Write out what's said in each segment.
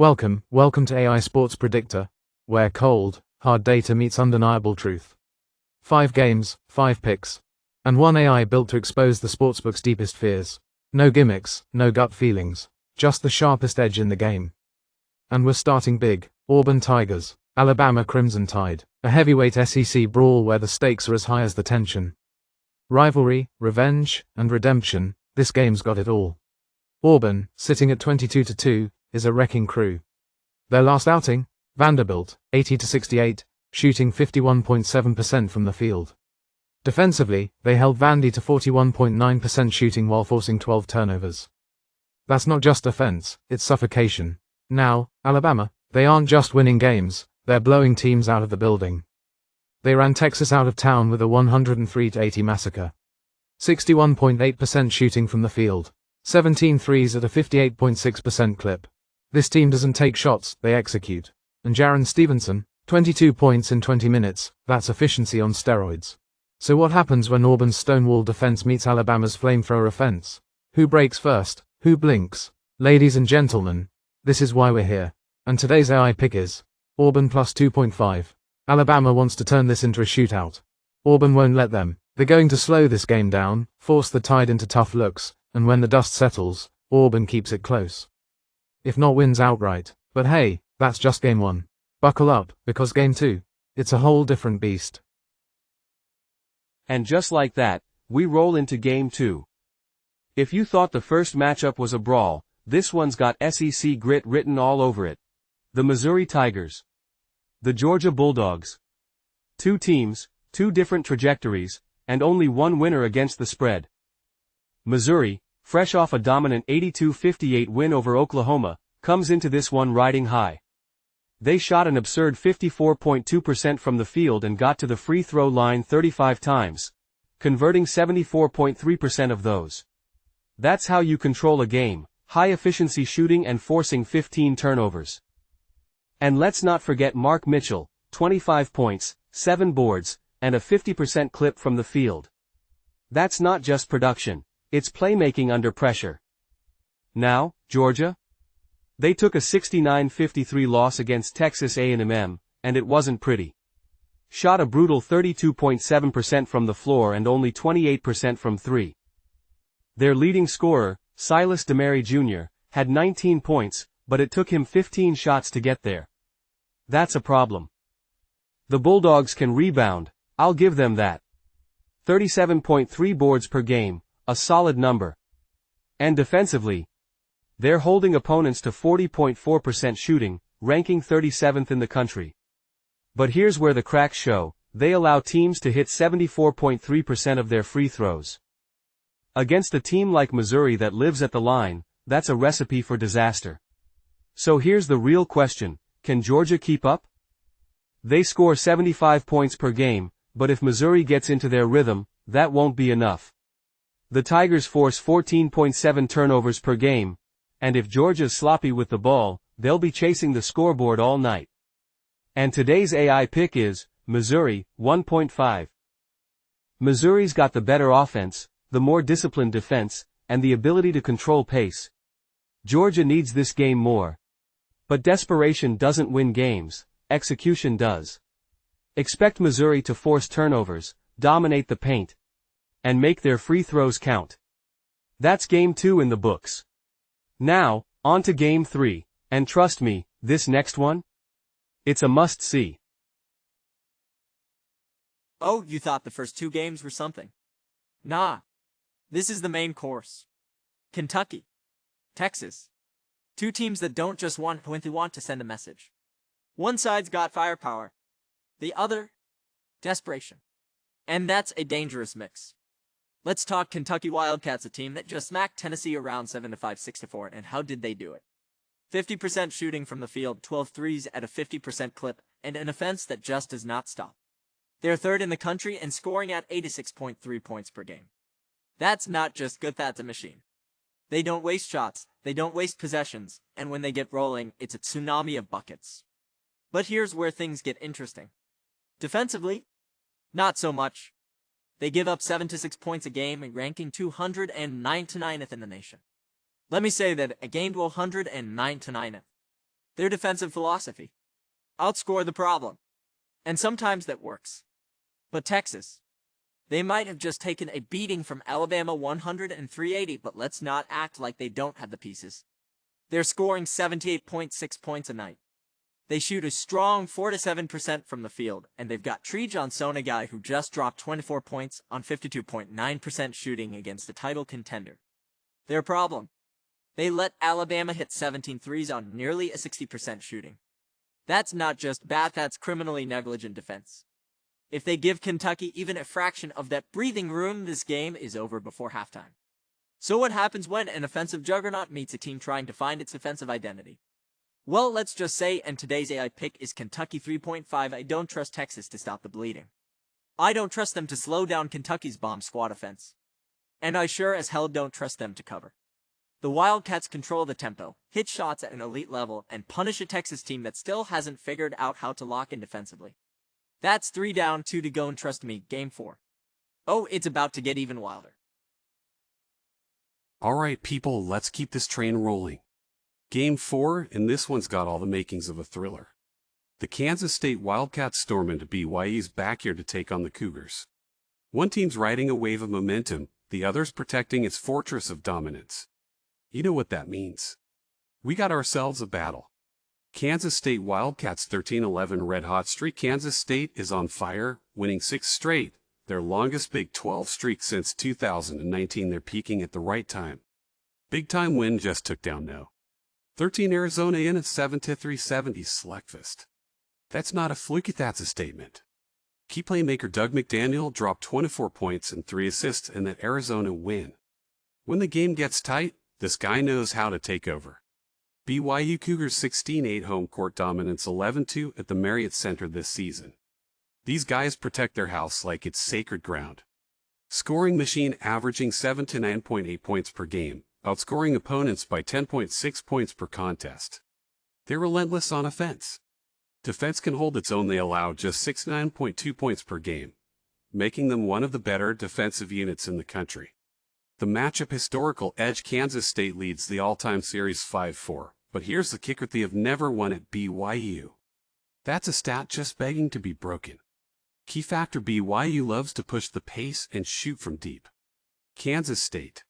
Welcome to AI Sports Predictor, where cold, hard data meets undeniable truth. 5 games, 5 picks, and one AI built to expose the sportsbook's deepest fears. No gimmicks, no gut feelings, just the sharpest edge in the game. And we're starting big. Auburn Tigers, Alabama Crimson Tide, a heavyweight SEC brawl where the stakes are as high as the tension. Rivalry, revenge, and redemption, this game's got it all. Auburn, sitting at 22-2, is a wrecking crew. Their last outing, Vanderbilt, 80-68, shooting 51.7% from the field. Defensively, they held Vandy to 41.9% shooting while forcing 12 turnovers. That's not just defense, it's suffocation. Now, Alabama, they aren't just winning games, they're blowing teams out of the building. They ran Texas out of town with a 103-80 massacre. 61.8% shooting from the field. 17 threes at a 58.6% clip. This team doesn't take shots, they execute. And Jaron Stevenson, 22 points in 20 minutes, that's efficiency on steroids. So what happens when Auburn's stonewall defense meets Alabama's flamethrower offense? Who breaks first? Who blinks? Ladies and gentlemen, this is why we're here. And today's AI pick is Auburn plus 2.5. Alabama wants to turn this into a shootout. Auburn won't let them. They're going to slow this game down, force the Tide into tough looks, and when the dust settles, Auburn keeps it close. If not wins outright. But hey, that's just game 1. Buckle up, because game 2, it's a whole different beast. And just like that, we roll into game 2. If you thought the first matchup was a brawl, this one's got SEC grit written all over it. The Missouri Tigers. The Georgia Bulldogs. 2 teams, 2 different trajectories, and only one winner against the spread. Missouri, fresh off a dominant 82-58 win over Oklahoma, comes into this one riding high. They shot an absurd 54.2% from the field and got to the free throw line 35 times, converting 74.3% of those. That's how you control a game, high-efficiency shooting and forcing 15 turnovers. And let's not forget Mark Mitchell, 25 points, 7 boards, and a 50% clip from the field. That's not just production. It's playmaking under pressure. Now, Georgia? They took a 69-53 loss against Texas A&M, and it wasn't pretty. Shot a brutal 32.7% from the floor and only 28% from 3. Their leading scorer, Silas DeMary Jr., had 19 points, but it took him 15 shots to get there. That's a problem. The Bulldogs can rebound, I'll give them that. 37.3 boards per game. A solid number. And defensively, they're holding opponents to 40.4% shooting, ranking 37th in the country. But here's where the cracks show, they allow teams to hit 74.3% of their free throws. Against a team like Missouri that lives at the line, that's a recipe for disaster. So here's the real question, can Georgia keep up? They score 75 points per game, but if Missouri gets into their rhythm, that won't be enough. The Tigers force 14.7 turnovers per game, and if Georgia's sloppy with the ball, they'll be chasing the scoreboard all night. And today's AI pick is Missouri, 1.5. Missouri's got the better offense, the more disciplined defense, and the ability to control pace. Georgia needs this game more. But desperation doesn't win games, execution does. Expect Missouri to force turnovers, dominate the paint, and make their free throws count. That's game 2 in the books. Now, on to game 3, and trust me, this next one? It's a must-see. Oh, you thought the first 2 games were something? Nah. This is the main course. Kentucky. Texas. 2 teams that don't just want when they want to send a message. One side's got firepower. The other, desperation. And that's a dangerous mix. Let's talk Kentucky Wildcats, a team that just smacked Tennessee around 75-64, and how did they do it? 50% shooting from the field, 12 threes at a 50% clip, and an offense that just does not stop. They're 3rd in the country and scoring at 86.3 points per game. That's not just good, that's a machine. They don't waste shots, they don't waste possessions, and when they get rolling, it's a tsunami of buckets. But here's where things get interesting. Defensively, not so much. They give up 7 to 6 points a game, ranking 209th in the nation. Let me say that, a game 109th. Their defensive philosophy. Outscore the problem. And sometimes that works. But Texas. They might have just taken a beating from Alabama 103-80, but let's not act like they don't have the pieces. They're scoring 78.6 points a night. They shoot a strong 4-7% from the field, and they've got Trey Johnson, a guy who just dropped 24 points on 52.9% shooting against the title contender. Their problem. They let Alabama hit 17 threes on nearly a 60% shooting. That's not just bad, that's criminally negligent defense. If they give Kentucky even a fraction of that breathing room, this game is over before halftime. So what happens when an offensive juggernaut meets a team trying to find its offensive identity? Well, let's just say, and today's AI pick is Kentucky 3.5. I don't trust Texas to stop the bleeding. I don't trust them to slow down Kentucky's bomb squad offense. And I sure as hell don't trust them to cover. The Wildcats control the tempo, hit shots at an elite level, and punish a Texas team that still hasn't figured out how to lock in defensively. That's 3 down, 2 to go, and trust me, Game 4. Oh, it's about to get even wilder. Alright people, let's keep this train rolling. Game 4, and this one's got all the makings of a thriller. The Kansas State Wildcats storm into BYU's backyard to take on the Cougars. One team's riding a wave of momentum, the other's protecting its fortress of dominance. You know what that means. We got ourselves a battle. Kansas State Wildcats 13-11 red-hot streak. Kansas State is on fire, winning 6 straight, their longest Big 12 streak since 2019. They're peaking at the right time. Big-time win just took down no. 13 Arizona in a 7-3 70 slugfest. That's not a fluke, that's a statement. Key playmaker Doug McDaniel dropped 24 points and 3 assists in that Arizona win. When the game gets tight, this guy knows how to take over. BYU Cougars 16-8 home court dominance 11-2 at the Marriott Center this season. These guys protect their house like it's sacred ground. Scoring machine averaging 7 to 9.8 points per game, outscoring opponents by 10.6 points per contest. They're relentless on offense. Defense can hold its own. They allow just 69.2 points per game, making them one of the better defensive units in the country. The matchup historical edge. Kansas State leads the all-time series 5-4, but here's the kicker: they have never won at BYU. That's a stat just begging to be broken. Key factor: BYU loves to push the pace and shoot from deep. Kansas State.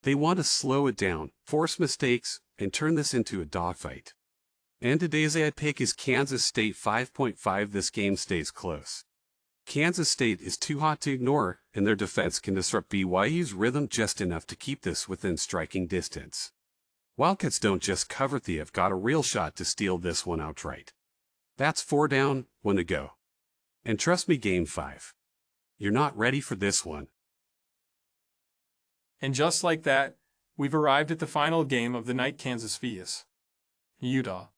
They want to slow it down, force mistakes, and turn this into a dogfight. And today's AI pick is Kansas State 5.5. This game stays close. Kansas State is too hot to ignore, and their defense can disrupt BYU's rhythm just enough to keep this within striking distance. Wildcats don't just cover, they have got a real shot to steal this one outright. That's 4 down, 1 to go. And trust me, Game 5. You're not ready for this one. And just like that, we've arrived at the final game of the night. Kansas vs. Utah.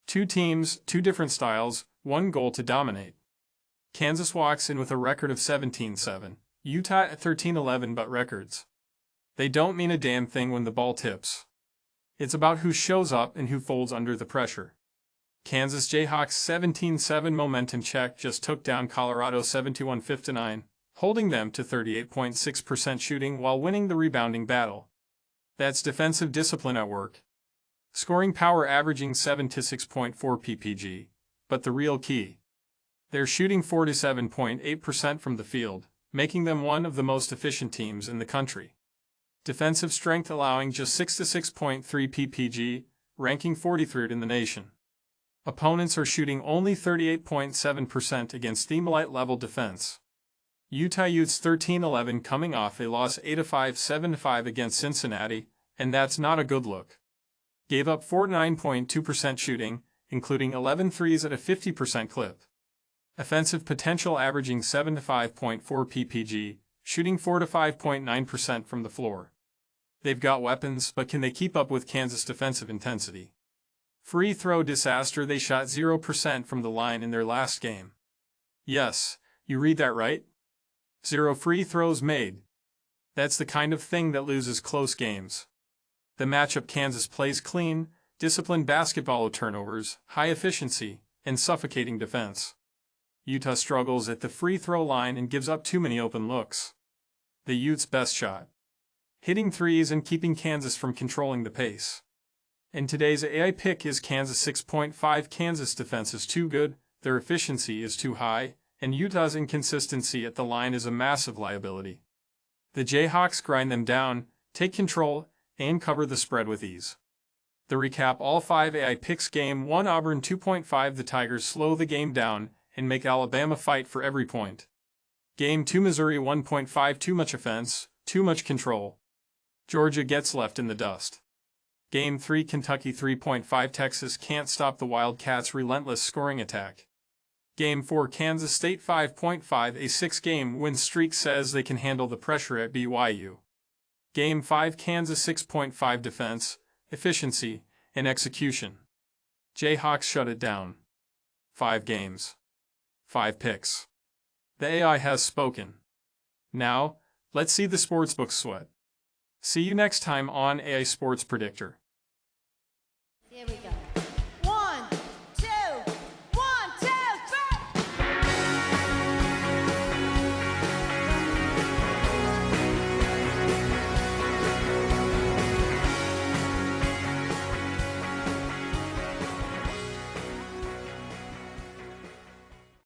2 teams, 2 different styles, 1 goal to dominate. Kansas walks in with a record of 17-7, Utah at 13-11, but records. They don't mean a damn thing when the ball tips. It's about who shows up and who folds under the pressure. Kansas Jayhawks 17-7 momentum check just took down Colorado 71-59, holding them to 38.6% shooting while winning the rebounding battle. That's defensive discipline at work. Scoring power averaging 7 to 6.4 ppg, but the real key. They're shooting 47.8% from the field, making them one of the most efficient teams in the country. Defensive strength allowing just 6 to 6.3 ppg, ranking 43rd in the nation. Opponents are shooting only 38.7% against Themelite-level defense. Utah Utes 13-11 coming off a loss 8-5, 7-5 against Cincinnati, and that's not a good look. Gave up 49.2% shooting, including 11 threes at a 50% clip. Offensive potential averaging 7 to 5.4 ppg, shooting 4 to 5.9% from the floor. They've got weapons, but can they keep up with Kansas' defensive intensity? Free throw disaster. They shot 0% from the line in their last game. Yes, you read that right. 0 free throws made. That's the kind of thing that loses close games. The matchup: Kansas plays clean, disciplined basketball, turnovers, high efficiency, and suffocating defense. Utah struggles at the free throw line and gives up too many open looks. The Utes' best shot: hitting threes and keeping Kansas from controlling the pace. And today's AI pick is Kansas 6.5. Kansas defense is too good, their efficiency is too high, and Utah's inconsistency at the line is a massive liability. The Jayhawks grind them down, take control, and cover the spread with ease. The recap: all 5 AI picks. Game 1 Auburn 2.5. The Tigers slow the game down and make Alabama fight for every point. Game 2 Missouri 1.5. Too much offense, too much control. Georgia gets left in the dust. Game 3 Kentucky 3.5. Texas can't stop the Wildcats' relentless scoring attack. Game 4 Kansas State 5.5. A 6-game win streak says they can handle the pressure at BYU. Game 5 Kansas 6.5. Defense, efficiency, and execution. Jayhawks shut it down. 5 games. 5 picks. The AI has spoken. Now, let's see the sportsbook sweat. See you next time on AI Sports Predictor. Here we go.